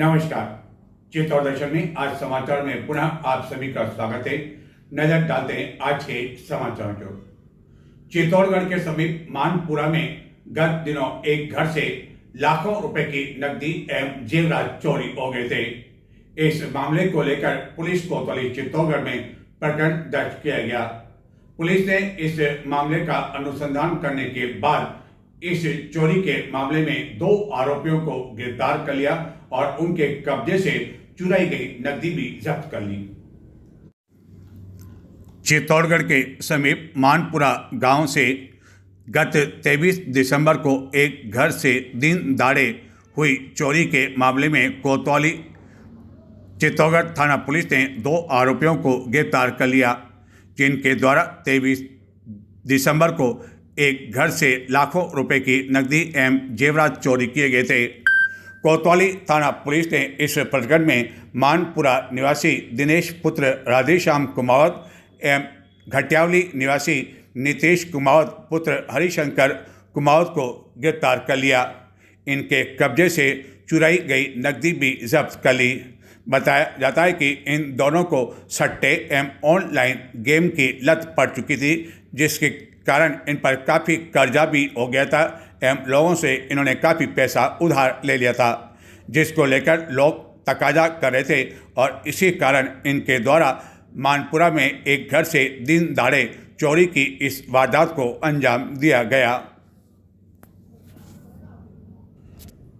नमस्कार। चित्तौड़ दर्शन में आज समाचार में पुनः आप सभी का स्वागत है। नजर डालते हैं आज के समाचार जो चित्तौड़गढ़ के समीप मानपुरा में गत दिनों एक घर से लाखों रुपए की नकदी एवं जेवरात चोरी हो गए थे। इस मामले को लेकर पुलिस कोतवाली चित्तौड़गढ़ में प्रकरण दर्ज किया गया। पुलिस ने इस मामले का अनुसंधान करने के बाद इस चोरी के मामले में 2 आरोपियों को गिरफ्तार कर लिया और उनके कब्जे से चुराई गई नकदी भी जब्त कर ली। चित्तौड़गढ़ के समीप मानपुरा गांव से गत 23 दिसंबर को एक घर से दिन दहाड़े हुई चोरी के मामले में कोतवाली चित्तौड़गढ़ थाना पुलिस ने 2 आरोपियों को गिरफ्तार कर लिया, जिनके द्वारा 23 दिसंबर को एक घर से लाखों रुपए की नकदी एवं जेवरात चोरी किए गए थे। कोतवाली थाना पुलिस ने इस प्रकरण में मानपुरा निवासी दिनेश पुत्र राधेश्याम कुमावत एवं घटियावली निवासी नीतीश कुमावत पुत्र हरिशंकर कुमावत को गिरफ्तार कर लिया। इनके कब्जे से चुराई गई नकदी भी जब्त कर ली। बताया जाता है कि इन दोनों को सट्टे एवं ऑनलाइन गेम की लत पड़ चुकी थी, जिसके कारण इन पर काफ़ी कर्जा भी हो गया था एवं लोगों से इन्होंने काफ़ी पैसा उधार ले लिया था, जिसको लेकर लोग तकाजा कर रहे थे और इसी कारण इनके द्वारा मानपुरा में एक घर से दिन दहाड़े चोरी की इस वारदात को अंजाम दिया गया।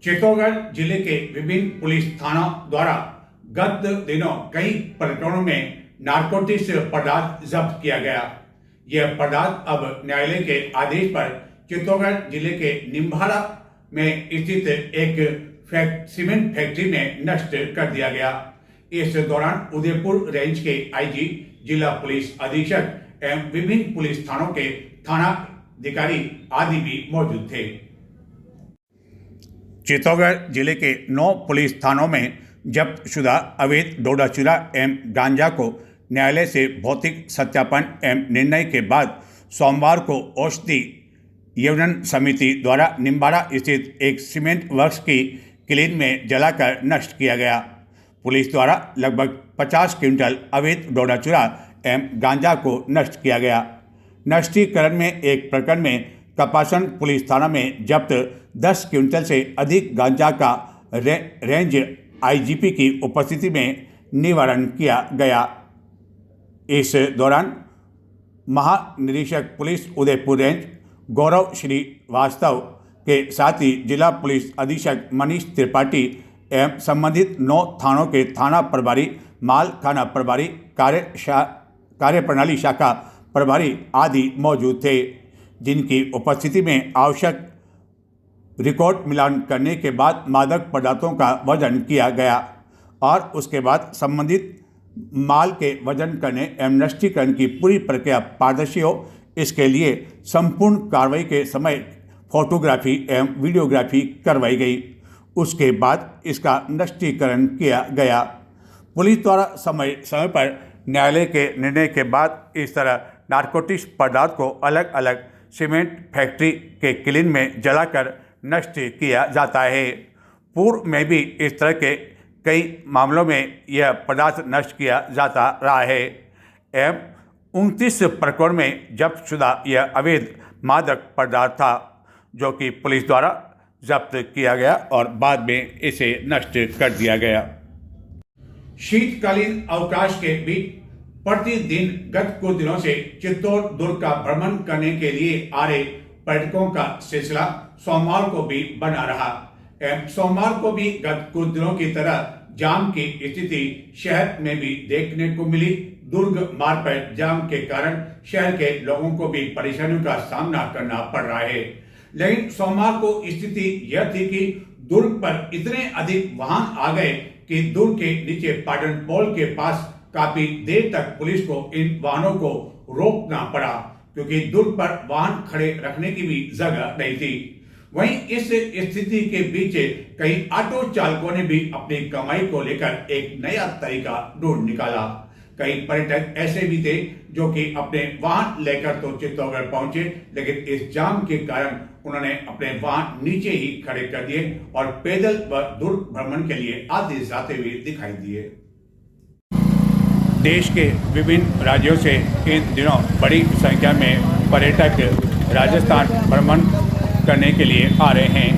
चित्तौड़गढ़ जिले के विभिन्न पुलिस थानों द्वारा गत दिनों कई प्रकरणों में नारकोटिक्स पदार्थ जब्त किया गया। यह पदार्थ अब न्यायालय के आदेश पर चित्तौड़गढ़ जिले के निम्बाड़ा में स्थित एक सीमेंट फैक्ट्री में नष्ट कर दिया गया। इस दौरान उदयपुर रेंज के आईजी, जिला पुलिस अधीक्षक एवं विभिन्न पुलिस थानों के थाना अधिकारी आदि भी मौजूद थे। चित्तौड़गढ़ जिले के 9 पुलिस थानों में जब्त शुदा अवैध डोडा चूरा एवं गांजा को न्यायालय से भौतिक सत्यापन एवं निर्णय के बाद सोमवार को औषधि यवनन समिति द्वारा निम्बाड़ा स्थित एक सीमेंट वर्क्स की क्लीन में जलाकर नष्ट किया गया। पुलिस द्वारा लगभग 50 क्विंटल अवैध डोडा चूरा एवं गांजा को नष्ट किया गया। नष्टीकरण में एक प्रकरण में कपासन पुलिस थाना में जब्त 10 क्विंटल से अधिक गांजा का रेंज आईजीपी की उपस्थिति में निवारण किया गया। इस दौरान महानिरीक्षक पुलिस उदयपुर रेंज गौरव श्रीवास्तव के साथ ही जिला पुलिस अधीक्षक मनीष त्रिपाठी एवं संबंधित 9 थानों के थाना प्रभारी, माल थाना प्रभारी, कार्यप्रणाली शाखा प्रभारी आदि मौजूद थे, जिनकी उपस्थिति में आवश्यक रिकॉर्ड मिलान करने के बाद मादक पदार्थों का वजन किया गया और उसके बाद संबंधित माल के वजन करने एवं नष्टीकरण की पूरी प्रक्रिया पारदर्शी हो, इसके लिए संपूर्ण कार्रवाई के समय फोटोग्राफी एवं वीडियोग्राफी करवाई गई। उसके बाद इसका नष्टीकरण किया गया। पुलिस द्वारा समय समय पर न्यायालय के निर्णय के बाद इस तरह नारकोटिक्स पदार्थ को अलग अलग सीमेंट फैक्ट्री के क्लीन में जलाकर नष्ट किया जाता है। पूर्व में भी इस तरह के कई मामलों में यह पदार्थ नष्ट किया जाता रहा है एवं 29 प्रकरण में जब्त शुदा यह अवैध मादक पदार्थ था, जो कि पुलिस द्वारा जब्त किया गया और बाद में इसे नष्ट कर दिया गया। शीतकालीन अवकाश के बीच प्रतिदिन गत कुछ दिनों से चित्तौड़ दुर्ग का भ्रमण करने के लिए आ रहे पर्यटकों का सिलसिला सोमवार को भी बना रहा एवं सोमवार को भी गत कुछ दिनों की तरह जाम की स्थिति शहर में भी देखने को मिली। दुर्ग मार्ग पर जाम के कारण शहर के लोगों को भी परेशानियों का सामना करना पड़ रहा है, लेकिन सोमवार को स्थिति यह थी कि दुर्ग पर इतने अधिक वाहन आ गए कि दुर्ग के नीचे पाटन पोल के पास काफी देर तक पुलिस को इन वाहनों को रोकना पड़ा, क्योंकि दुर्ग पर वाहन खड़े रखने की भी जगह नहीं थी। वहीं इस स्थिति के बीच कई ऑटो चालकों ने भी अपनी कमाई को लेकर एक नया तरीका ढूंढ निकाला। कई पर्यटक ऐसे भी थे जो कि अपने वाहन लेकर तो चित्तौड़गढ़ पहुंचे, लेकिन इस जाम के कारण उन्होंने अपने वाहन नीचे ही खड़े कर दिए और पैदल व दूर भ्रमण के लिए आदेश जाते हुए दिखाई दिए। देश के विभिन्न राज्यों से इन दिनों बड़ी संख्या में पर्यटक राजस्थान भ्रमण करने के लिए आ रहे हैं।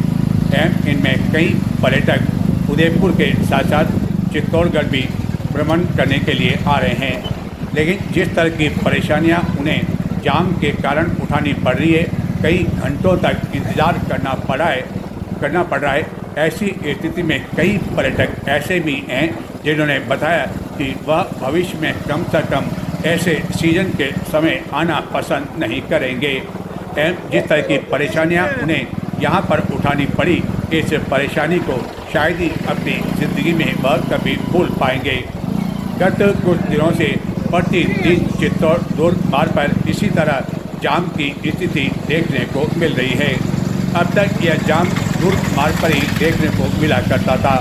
इनमें कई पर्यटक उदयपुर के साथ साथ चित्तौड़गढ़ भी भ्रमण करने के लिए आ रहे हैं, लेकिन जिस तरह की परेशानियां उन्हें जाम के कारण उठानी पड़ रही है, कई घंटों तक इंतज़ार करना पड़ रहा है। ऐसी स्थिति में कई पर्यटक ऐसे भी हैं जिन्होंने बताया कि वह भविष्य में कम से कम ऐसे सीजन के समय आना पसंद नहीं करेंगे। जिस तरह की परेशानियां उन्हें यहाँ पर उठानी पड़ी, इस परेशानी को शायद ही अपनी ज़िंदगी में वह कभी भूल पाएंगे। गत कुछ दिनों से प्रतिदिन चित्तौड़ मार्ग पर इसी तरह जाम की स्थिति देखने को मिल रही है। अब तक यह जाम दुर्ग मार्ग पर ही देखने को मिला करता था,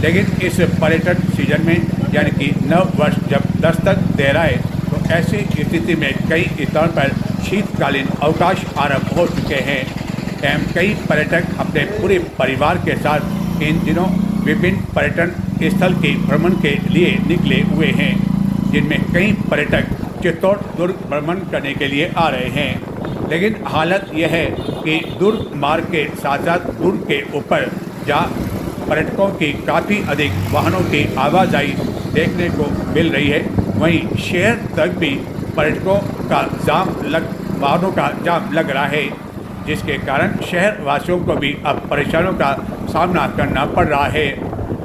लेकिन इस पर्यटन सीजन में यानी कि नव वर्ष जब दस्तक दे रहा है, तो ऐसी स्थिति में कई स्थानों पर शीतकालीन अवकाश आरंभ हो चुके हैं। कई पर्यटक अपने पूरे परिवार के साथ इन दिनों विभिन्न पर्यटन स्थल के भ्रमण के लिए निकले हुए हैं, जिनमें कई पर्यटक चित्तौड़ दुर्ग भ्रमण करने के लिए आ रहे हैं। लेकिन हालत यह है कि दुर्ग मार्ग के साथ साथ दुर्ग के ऊपर जहाँ पर्यटकों की काफ़ी अधिक वाहनों की आवाजाही देखने को मिल रही है, वहीं शहर तक भी पर्यटकों का वाहनों का जाम लग रहा है, जिसके कारण शहर वासियों को भी अब परेशानियों का सामना करना पड़ रहा है।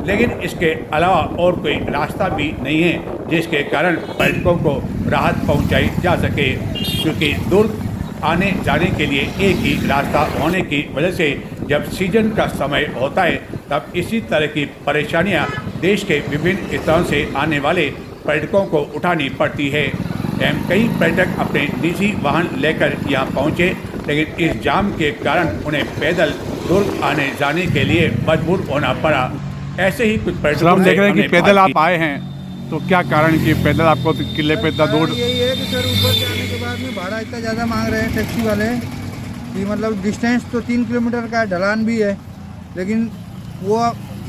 लेकिन इसके अलावा और कोई रास्ता भी नहीं है जिसके कारण पर्यटकों को राहत पहुंचाई जा सके, क्योंकि दुर्ग आने जाने के लिए एक ही रास्ता होने की वजह से जब सीजन का समय होता है तब इसी तरह की परेशानियां देश के विभिन्न स्थानों से आने वाले पर्यटकों को उठानी पड़ती है। कई पर्यटक अपने निजी वाहन लेकर यहाँ पहुँचे, लेकिन इस जाम के कारण उन्हें पैदल दुर्ग आने जाने के लिए मजबूर होना पड़ा। ऐसे ही कुछ पर्यटक हम देख रहे हैं कि पैदल आप आए हैं, तो क्या कारण कि पैदल आपको किले पे इतना दूर? यही है कि सर ऊपर जाने के बाद में भाड़ा इतना ज़्यादा मांग रहे हैं टैक्सी वाले कि मतलब डिस्टेंस तो 3 किलोमीटर का ढलान भी है, लेकिन वो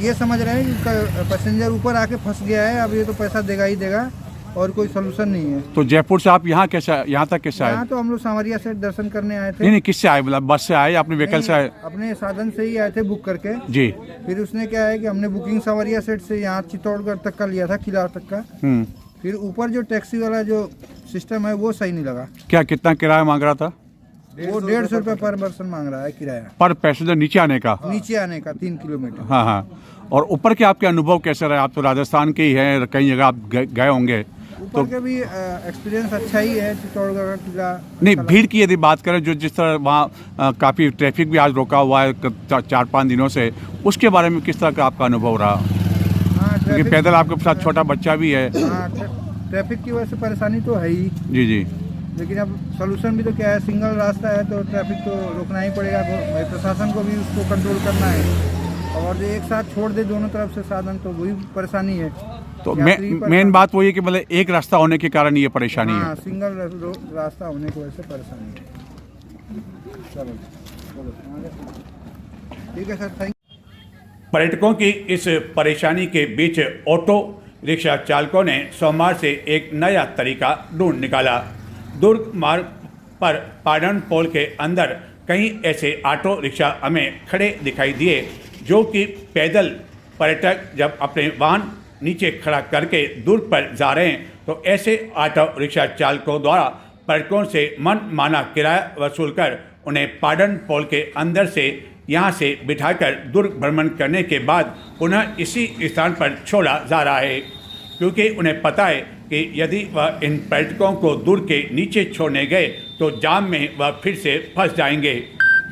ये समझ रहे हैं कि पैसेंजर ऊपर आके फंस गया है, अब ये तो पैसा देगा ही देगा और कोई सोल्यूशन नहीं है। तो जयपुर से आप यहाँ तक कैसे आए? यहाँ तो हम लोग सांवरिया से दर्शन करने आए थे। नहीं, किससे आए? मतलब बस से आए या अपने व्हीकल से आए? अपने साधन से ही आए थे बुक करके जी। फिर उसने क्या है कि हमने बुकिंग सांवरिया सेट से यहाँ चित्तौड़गढ़ तक का लिया था, किला तक का। फिर ऊपर जो टैक्सी वाला जो सिस्टम है वो सही नहीं लगा। क्या कितना किराया मांग रहा था? वो 150 रुपये पर पर्सन मांग रहा है किराया, पर पैसेंजर नीचे आने का? नीचे आने का 3 किलोमीटर। हाँ हाँ। और ऊपर के आपके अनुभव कैसे रहे? आप तो राजस्थान के ही हैं, कई जगह आप गए होंगे, ऊपर के भी एक्सपीरियंस अच्छा ही है। चित्तौड़गढ़ का किला नहीं, भीड़ की यदि बात करें, जो जिस तरह वहाँ काफ़ी ट्रैफिक भी आज रोका हुआ है 4-5 दिनों से, उसके बारे में किस तरह का आपका अनुभव रहा? हाँ, क्योंकि पैदल आपके साथ छोटा बच्चा भी है। हाँ, ट्रैफिक की वजह से परेशानी तो है ही। जी जी। लेकिन अब सोल्यूशन भी तो क्या है, सिंगल रास्ता है तो ट्रैफिक तो रोकना ही पड़ेगा, प्रशासन को भी उसको कंट्रोल करना है, और एक साथ छोड़ दे दोनों तरफ से साधन तो वही परेशानी है। तो मेन बात वही है कि मतलब एक रास्ता होने के कारण ये परेशानी है। सिंगल रास्ता होने की वजह से परेशानी है। चलो ठीक है सर, थैंक यू। पर्यटकों की इस परेशानी के बीच ऑटो रिक्शा चालकों ने सोमवार से एक नया तरीका ढूंढ निकाला। दुर्ग मार्ग पर पाडन पोल के अंदर कई ऐसे ऑटो रिक्शा हमें खड़े दिखाई दिए, जो कि पैदल पर्यटक जब अपने वाहन नीचे खड़ा करके दुर्ग पर जा रहे हैं, तो ऐसे ऑटो रिक्शा चालकों द्वारा पर्यटकों से मनमाना किराया वसूलकर उन्हें पाडन पोल के अंदर से यहाँ से बिठाकर दुर्ग भ्रमण करने के बाद पुनः इसी स्थान पर छोड़ा जा रहा है, क्योंकि उन्हें पता है कि यदि वह इन पर्यटकों को दुर्ग के नीचे छोड़ने गए तो जाम में वह फिर से फंस जाएंगे,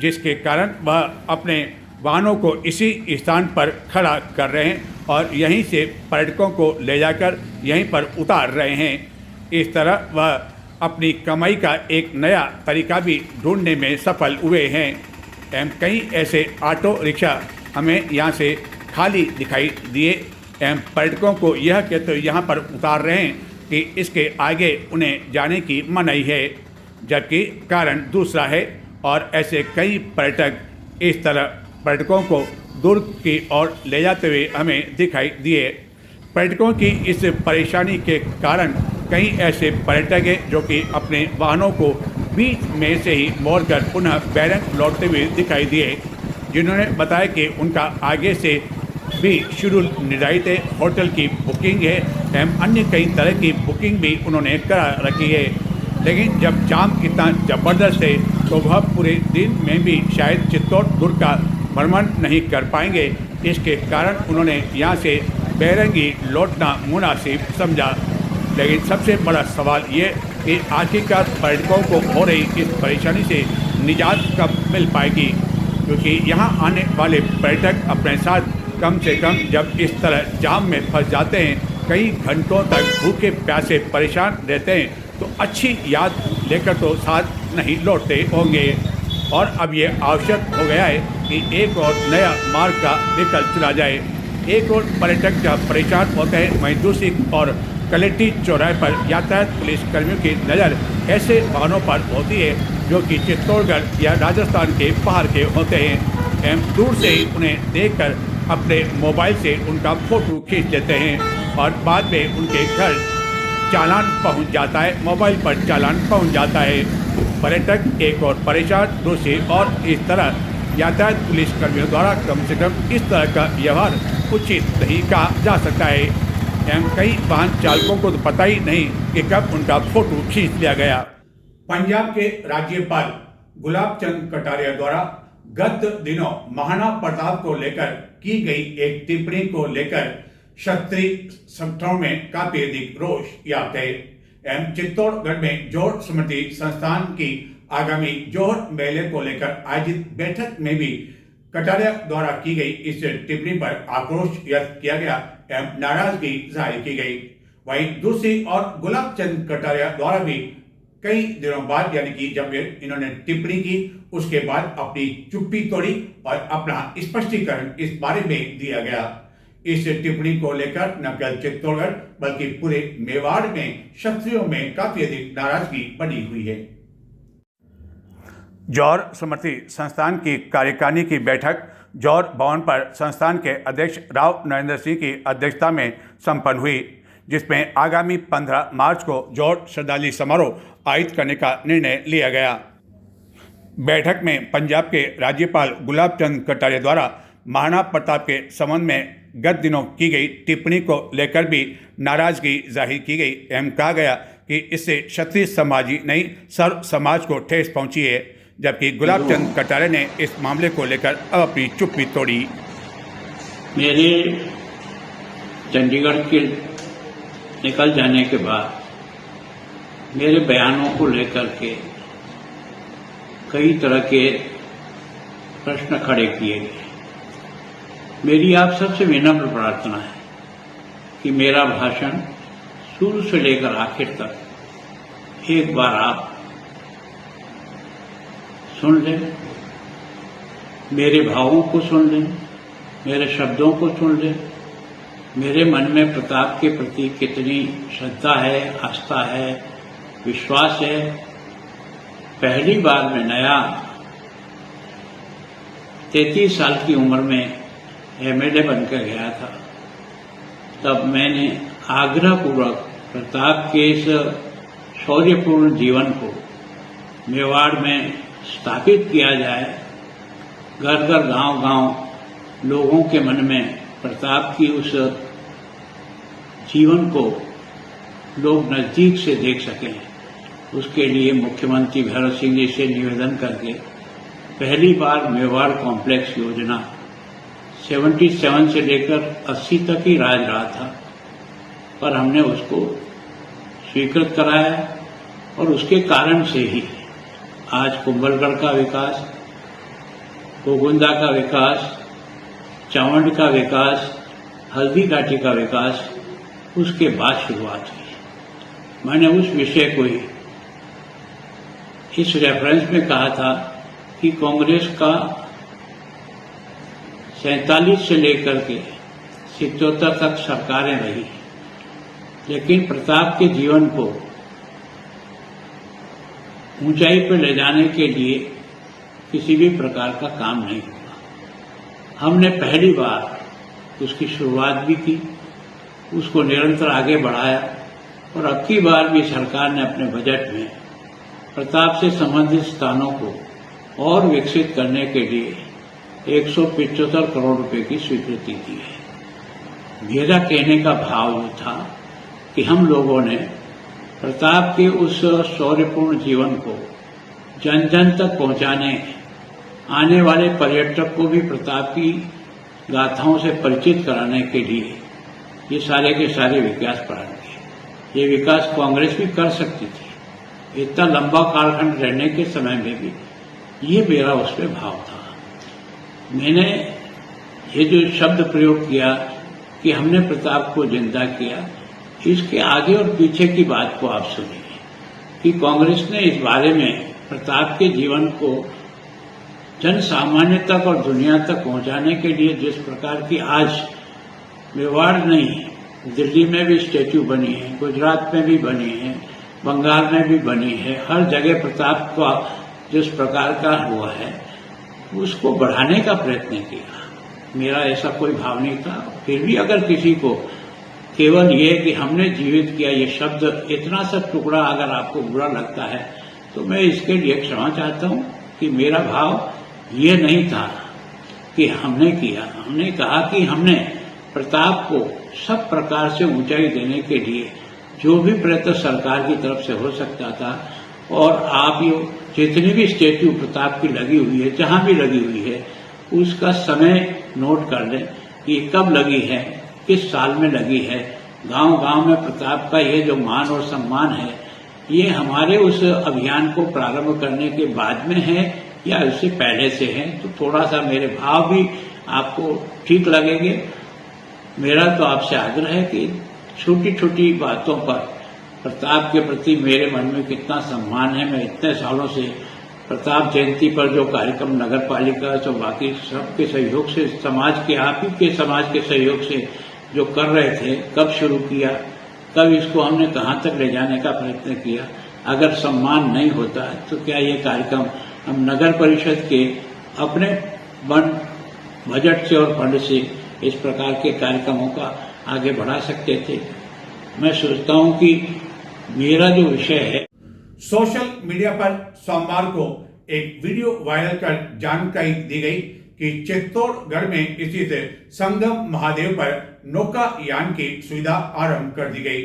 जिसके कारण वह अपने वाहनों को इसी स्थान पर खड़ा कर रहे हैं और यहीं से पर्यटकों को ले जाकर यहीं पर उतार रहे हैं। इस तरह वह अपनी कमाई का एक नया तरीका भी ढूंढने में सफल हुए हैं। कई ऐसे ऑटो रिक्शा हमें यहाँ से खाली दिखाई दिए। पर्यटकों को यह कहते यहाँ पर उतार रहे हैं कि इसके आगे उन्हें जाने की मनाही है, जबकि कारण दूसरा है। और ऐसे कई पर्यटक इस तरह पर्यटकों को दुर्ग की ओर ले जाते हुए हमें दिखाई दिए। पर्यटकों की इस परेशानी के कारण कई ऐसे पर्यटक हैं जो कि अपने वाहनों को बीच में से ही मोड़कर पुनः बैरंग लौटते हुए दिखाई दिए, जिन्होंने बताया कि उनका आगे से भी शेड्यूल निर्धारित है, होटल की बुकिंग है एवं अन्य कई तरह की बुकिंग भी उन्होंने करा रखी है। लेकिन जब जाम इतना ज़बरदस्त है तो वह पूरे दिन में भी शायद चित्तौड़ दुर्ग का भ्रमण नहीं कर पाएंगे। इसके कारण उन्होंने यहाँ से बैरंगी लौटना मुनासिब समझा। लेकिन सबसे बड़ा सवाल ये कि आखिरकार पर्यटकों को हो रही इस परेशानी से निजात कब मिल पाएगी, क्योंकि यहाँ आने वाले पर्यटक अपने साथ कम से कम जब इस तरह जाम में फंस जाते हैं, कई घंटों तक भूखे प्यासे परेशान रहते हैं, तो अच्छी याद लेकर तो साथ नहीं लौटते होंगे। और अब ये आवश्यक हो गया है कि एक और नया मार्ग का विकल्प चला जाए। एक और पर्यटक जब परेशान होते हैं, वहीं दूसरी और कलेक्ट्री चौराहे पर यातायात पुलिस कर्मियों की नज़र ऐसे वाहनों पर होती है जो कि चित्तौड़गढ़ या राजस्थान के बाहर के होते हैं एवं दूर से ही उन्हें देखकर अपने मोबाइल से उनका फ़ोटो खींच लेते हैं और बाद में उनके घर चालान पहुंच जाता है, मोबाइल पर चालान पहुंच जाता है। पर्यटक एक और परेशान, दूसरी और इस तरह यातायात पुलिस कर्मियों द्वारा कम से कम इस तरह का व्यवहार उचित नहीं कहा जा सकता है एवं कई वाहन चालकों को तो पता ही नहीं कि कब उनका फोटो खींच लिया गया। पंजाब के राज्यपाल गुलाब चंद कटारिया द्वारा गत दिनों महाराणा प्रताप को लेकर की गई एक टिप्पणी को लेकर क्षत्रिय संगठनों में काफी अधिक रोष व्याप्त है एवं चित्तौड़गढ़ में जोहर स्मृति संस्थान की आगामी जोहर मेले को लेकर आयोजित बैठक में भी कटारिया द्वारा की गई इस टिप्पणी पर आक्रोश व्यक्त किया गया एवं नाराजगी जाहिर की गई। वहीं दूसरी ओर गुलाब चंद कटारिया द्वारा भी कई दिनों बाद, यानी कि जब इन्होंने टिप्पणी की उसके बाद अपनी चुप्पी तोड़ी और अपना स्पष्टीकरण इस बारे में दिया गया। इस टिप्पणी को लेकर न केवल चित्तौड़गढ़ बल्कि पूरे मेवाड़ में क्षत्रियों में काफी अधिक नाराजगी बनी हुई है। जौहर स्मृति संस्थान की कार्यकारिणी की बैठक जौहर भवन पर संस्थान के अध्यक्ष राव नरेंद्र सिंह की अध्यक्षता में संपन्न हुई, जिसमें आगामी 15 मार्च को जौहर श्रद्धांजलि समारोह आयोजित करने का निर्णय लिया गया। बैठक में पंजाब के राज्यपाल गुलाब चंद कटारिया द्वारा महाराणा प्रताप के संबंध में गत दिनों की गई टिप्पणी को लेकर भी नाराजगी जाहिर की गई एवं कहा गया कि इससे क्षत्रिय समाज ही नहीं सर्व समाज को ठेस पहुंची है, जबकि गुलाब चंद कटारिया ने इस मामले को लेकर अब अपनी चुप्पी तोड़ी। मेरे चंडीगढ़ के निकल जाने के बाद मेरे बयानों को लेकर के कई तरह के प्रश्न खड़े किए गए। मेरी आप सबसे विनम्र प्रार्थना है कि मेरा भाषण शुरू से लेकर आखिर तक एक बार आप सुन लें, मेरे भावों को सुन लें, मेरे शब्दों को सुन लें, मेरे मन में प्रताप के प्रति कितनी श्रद्धा है, आस्था है, विश्वास है। पहली बार मैं नया 33 साल की उम्र में एमएलए बनकर गया था, तब मैंने आग्रहपूर्वक प्रताप के इस शौर्यपूर्ण जीवन को मेवाड़ में स्थापित किया जाए, घर घर गांव गांव लोगों के मन में प्रताप की उस जीवन को लोग नजदीक से देख सकें, उसके लिए मुख्यमंत्री भैरव सिंह जी से निवेदन करके पहली बार मेवाड़ कॉम्प्लेक्स योजना 77 से लेकर 80 तक ही राज रहा था, पर हमने उसको स्वीकृत कराया और उसके कारण से ही आज कुंभलगढ़ का विकास, गोगुंदा का विकास, चावंड का विकास, हल्दी घाटी का विकास उसके बाद शुरुआत हुई। मैंने उस विषय को ही इस रेफरेंस में कहा था कि कांग्रेस का 47 से लेकर के 77 तक सरकारें रही, लेकिन प्रताप के जीवन को ऊंचाई पर ले जाने के लिए किसी भी प्रकार का काम नहीं हुआ। हमने पहली बार उसकी शुरुआत भी की, उसको निरंतर आगे बढ़ाया और अब की बार भी सरकार ने अपने बजट में प्रताप से संबंधित स्थानों को और विकसित करने के लिए 175 करोड़ रुपए की स्वीकृति दी है। मेरा कहने का भाव ये था कि हम लोगों ने प्रताप के उस शौर्यपूर्ण जीवन को जन जन तक पहुंचाने, आने वाले पर्यटक को भी प्रताप की गाथाओं से परिचित कराने के लिए ये सारे के सारे विकास प्रारंभ किए। ये विकास कांग्रेस भी कर सकती थी, इतना लंबा कालखंड रहने के समय में भी ये मेरा उसमें भाव था। मैंने ये जो शब्द प्रयोग किया कि हमने प्रताप को जिंदा किया, इसके आगे और पीछे की बात को आप सुनिए कि कांग्रेस ने इस बारे में प्रताप के जीवन को जन सामान्य तक और दुनिया तक पहुंचाने के लिए जिस प्रकार की आज मेवाड़ नहीं, दिल्ली में भी स्टैच्यू बनी है, गुजरात में भी बनी है, बंगाल में भी बनी है, हर जगह प्रताप का जिस प्रकार का हुआ है उसको बढ़ाने का प्रयत्न किया। मेरा ऐसा कोई भाव नहीं था। फिर भी अगर किसी को केवल ये कि हमने जीवित किया ये शब्द इतना सा टुकड़ा अगर आपको बुरा लगता है तो मैं इसके लिए क्षमा चाहता हूं कि मेरा भाव ये नहीं था कि हमने किया। हमने कहा कि हमने प्रताप को सब प्रकार से ऊंचाई देने के लिए जो भी प्रयत्न सरकार की तरफ से हो सकता था, और आप ये जितनी भी स्टैच्यू प्रताप की लगी हुई है, जहां भी लगी हुई है, उसका समय नोट कर लें कि कब लगी है, किस साल में लगी है। गांव गांव में प्रताप का ये जो मान और सम्मान है, ये हमारे उस अभियान को प्रारंभ करने के बाद में है या उससे पहले से है, तो थोड़ा सा मेरे भाव भी आपको ठीक लगेंगे। मेरा तो आपसे आग्रह है कि छोटी छोटी बातों पर प्रताप के प्रति मेरे मन में कितना सम्मान है। मैं इतने सालों से प्रताप जयंती पर जो कार्यक्रम नगर पालिका तो बाकी सबके सहयोग से, समाज के आप ही के समाज के सहयोग से जो कर रहे थे, कब शुरू किया, कब इसको हमने कहां तक ले जाने का प्रयत्न किया। अगर सम्मान नहीं होता तो क्या ये कार्यक्रम हम नगर परिषद के अपने बजट से और फंड से इस प्रकार के कार्यक्रमों का आगे बढ़ा सकते थे। मैं सोचता हूं कि मेरा जो विषय है, सोशल मीडिया पर सोमवार को एक वीडियो वायरल कर जानकारी दी गई कि चित्तौड़गढ़ में स्थित संगम महादेव पर नौकायान की सुविधा आरंभ कर दी गई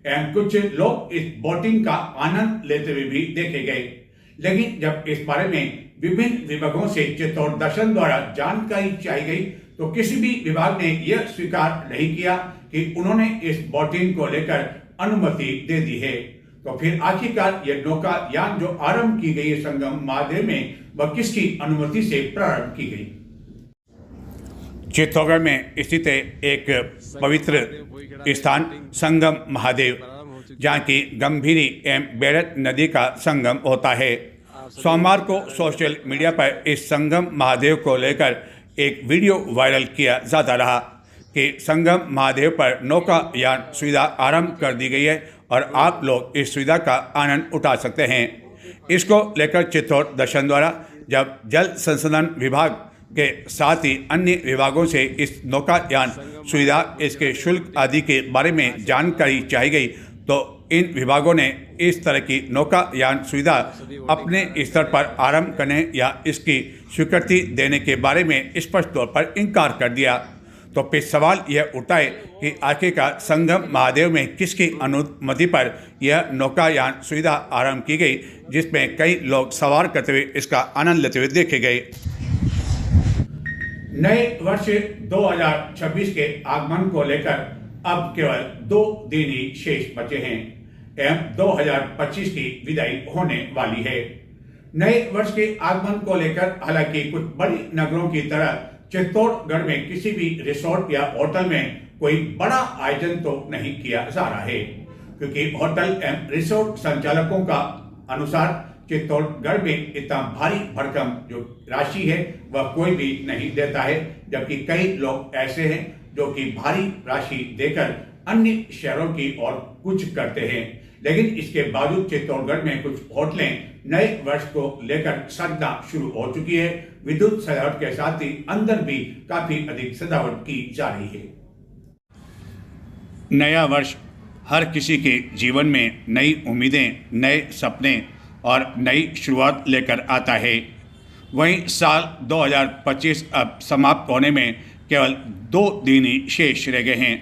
एवं कुछ लोग इस बोटिंग का आनंद लेते हुए भी देखे गए। लेकिन जब इस बारे में विभिन्न विभागों से चित्तौड़ दर्शन द्वारा जानकारी चाहिए गई तो किसी भी विभाग ने यह स्वीकार नहीं किया कि उन्होंने इस बोटिंग को लेकर अनुमति दे दी है। तो फिर आखिरकार यह नौकायान जो आरंभ की गई है संगम महादेव में, वह किसकी अनुमति से प्रारंभ की गई? चित्तौड़गढ़ में स्थित एक पवित्र स्थान संगम महादेव, जहाँ की गंभीरी एवं बेड़त नदी का संगम होता है। सोमवार को सोशल मीडिया पर इस संगम महादेव को लेकर एक वीडियो वायरल किया जाता रहा कि संगम महादेव पर नौकायान सुविधा आरंभ कर दी गई है और आप लोग इस सुविधा का आनंद उठा सकते हैं। इसको लेकर चित्तौड़ दर्शन द्वारा जब जल संसाधन विभाग के साथ ही अन्य विभागों से इस नौकायान सुविधा, इसके शुल्क आदि के बारे में जानकारी चाहिए गई तो इन विभागों ने इस तरह की नौकायान सुविधा अपने स्तर पर आरंभ करने या इसकी स्वीकृति देने के बारे में स्पष्ट तौर पर इनकार कर दिया। तो फिर सवाल यह उठता है कि आखिरकार संगम महादेव में किसकी अनुमति पर यह नौकायान सुविधा आरंभ की गई, जिसमें कई लोग सवार करते हुए इसका आनंद लेते हुए देखे गए। नए वर्ष 2026 के आगमन को लेकर अब केवल 2 दिन ही शेष बचे हैं एवं 2025 की विदाई होने वाली है। नए वर्ष के आगमन को लेकर हालांकि कुछ बड़ी नगरों की तरह चित्तौड़गढ़ में किसी भी रिसोर्ट या होटल में कोई बड़ा आयोजन तो नहीं किया जा रहा है, क्योंकि होटल एवं रिसोर्ट संचालकों का अनुसार चित्तौड़गढ़ में इतना भारी भरकम जो राशि है वह कोई भी नहीं देता है, जबकि कई लोग ऐसे हैं जो कि भारी राशि देकर अन्य शहरों की ओर कूच करते हैं। लेकिन इसके बावजूद चित्तौड़गढ़ में कुछ होटलें नए वर्ष को लेकर सजना शुरू हो चुकी है। विद्युत सजावट के साथ ही अंदर भी काफी अधिक सजावट की जा रही है। नया वर्ष हर किसी के जीवन में नई उम्मीदें, नए सपने और नई शुरुआत लेकर आता है। वहीं साल 2025 अब समाप्त होने में केवल 2 दिन ही शेष रह गए हैं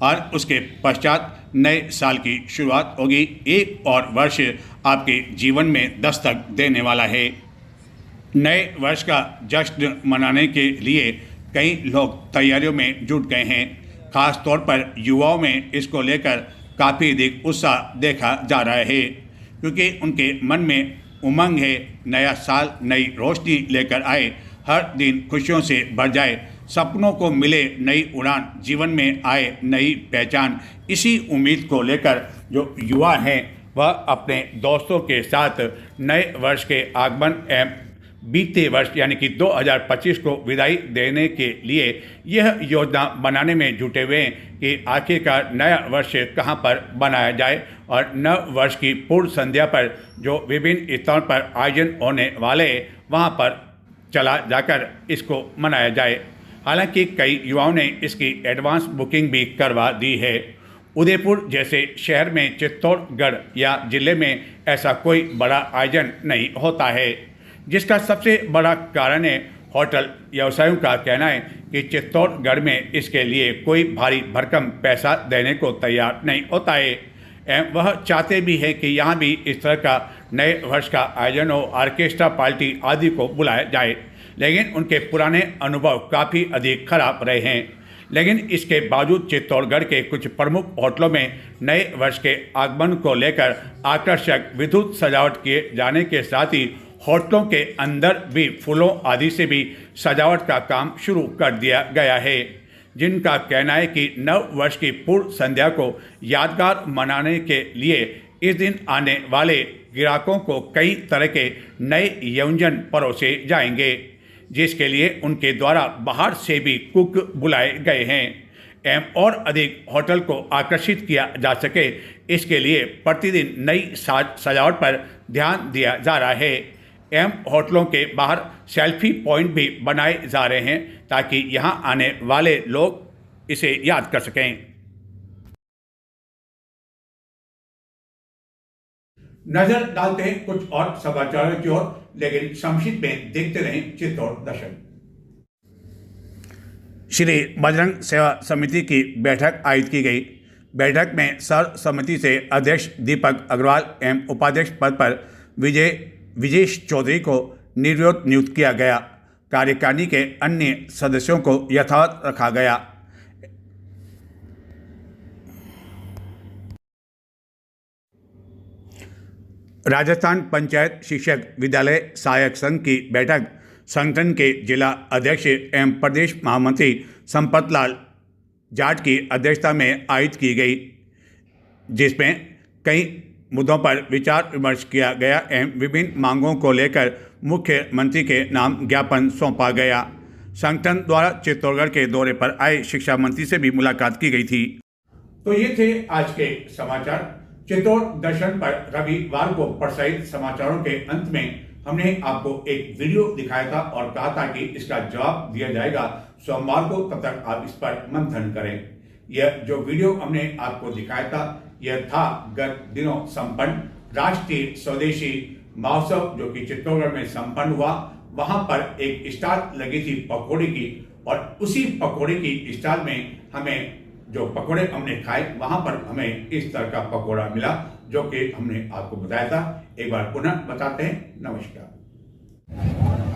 और उसके पश्चात नए साल की शुरुआत होगी। एक और वर्ष आपके जीवन में दस्तक देने वाला है। नए वर्ष का जश्न मनाने के लिए कई लोग तैयारियों में जुट गए हैं। खास तौर पर युवाओं में इसको लेकर काफ़ी अधिक उत्साह देखा जा रहा है, क्योंकि उनके मन में उमंग है। नया साल नई रोशनी लेकर आए, हर दिन खुशियों से भर जाए, सपनों को मिले नई उड़ान, जीवन में आए नई पहचान। इसी उम्मीद को लेकर जो युवा हैं वह अपने दोस्तों के साथ नए वर्ष के आगमन एवं बीते वर्ष यानी कि 2025 को विदाई देने के लिए यह योजना बनाने में जुटे हुए हैं कि आखिरकार नया वर्ष कहां पर बनाया जाए और नव वर्ष की पूर्व संध्या पर जो विभिन्न स्थानों पर आयोजन होने वाले वहां पर चला जाकर इसको मनाया जाए। हालांकि कई युवाओं ने इसकी एडवांस बुकिंग भी करवा दी है। उदयपुर जैसे शहर में चित्तौड़गढ़ या जिले में ऐसा कोई बड़ा आयोजन नहीं होता है, जिसका सबसे बड़ा कारण है होटल व्यवसायों का कहना है कि चित्तौड़गढ़ में इसके लिए कोई भारी भरकम पैसा देने को तैयार नहीं होता है एवं वह चाहते भी हैं कि यहाँ भी इस तरह का नए वर्ष का आयोजन हो, ऑर्केस्ट्रा पार्टी आदि को बुलाया जाए। लेकिन उनके पुराने अनुभव काफ़ी अधिक खराब रहे हैं। लेकिन इसके बावजूद चित्तौड़गढ़ के कुछ प्रमुख होटलों में नए वर्ष के आगमन को लेकर आकर्षक विद्युत सजावट किए जाने के साथ ही होटलों के अंदर भी फूलों आदि से भी सजावट का काम शुरू कर दिया गया है, जिनका कहना है कि नव वर्ष की पूर्व संध्या को यादगार मनाने के लिए इस दिन आने वाले ग्राहकों को कई तरह के नए व्यंजन परोसे जाएंगे, जिसके लिए उनके द्वारा बाहर से भी कुक बुलाए गए हैं एवं और अधिक होटल को आकर्षित किया जा सके, इसके लिए प्रतिदिन नई सजावट पर ध्यान दिया जा रहा है एवं होटलों के बाहर सेल्फी पॉइंट भी बनाए जा रहे हैं ताकि यहां आने वाले लोग इसे याद कर सकें। नजर डालते हैं कुछ और समाचारों की ओर, लेकिन संक्षिप्त में देखते रहें चित्तौड़ दर्शन। श्री बजरंग सेवा समिति की बैठक आयोजित की गई। बैठक में सर्वसम्मति से अध्यक्ष दीपक अग्रवाल एवं उपाध्यक्ष पद पर विजेश चौधरी को निर्विरोध नियुक्त किया गया। कार्यकारिणी के अन्य सदस्यों को यथावत रखा गया। राजस्थान पंचायत शिक्षक विद्यालय सहायक संघ की बैठक संगठन के जिला अध्यक्ष एवं प्रदेश महामंत्री संपत लाल जाट की अध्यक्षता में आयोजित की गई, जिसमें कई मुद्दों पर विचार विमर्श किया गया एवं विभिन्न मांगों को लेकर मुख्यमंत्री के नाम ज्ञापन सौंपा गया। संगठन द्वारा चित्तौड़गढ़ के दौरे पर आए शिक्षा मंत्री से भी मुलाकात की गई थी। तो ये थे आज के समाचार। चित्तौड़ दर्शन पर रविवार को प्रसारित समाचारों के अंत में हमने आपको एक वीडियो दिखाया था और कहा था कि इसका जवाब दिया जाएगा सोमवार को, तब तक आप इस पर मंथन करें। यह जो वीडियो हमने आपको दिखाया था यह था गत दिनों संपन्न राष्ट्रीय स्वदेशी महोत्सव जो कि चित्तौड़गढ़ में संपन्न हुआ। वहां पर एक स्टॉल लगी थी पकौड़े की और उसी पकौड़े की स्टॉल में हमें जो पकौड़े हमने खाए वहां पर हमें इस तरह का पकौड़ा मिला जो कि हमने आपको बताया था। एक बार पुनः बताते हैं। नमस्कार।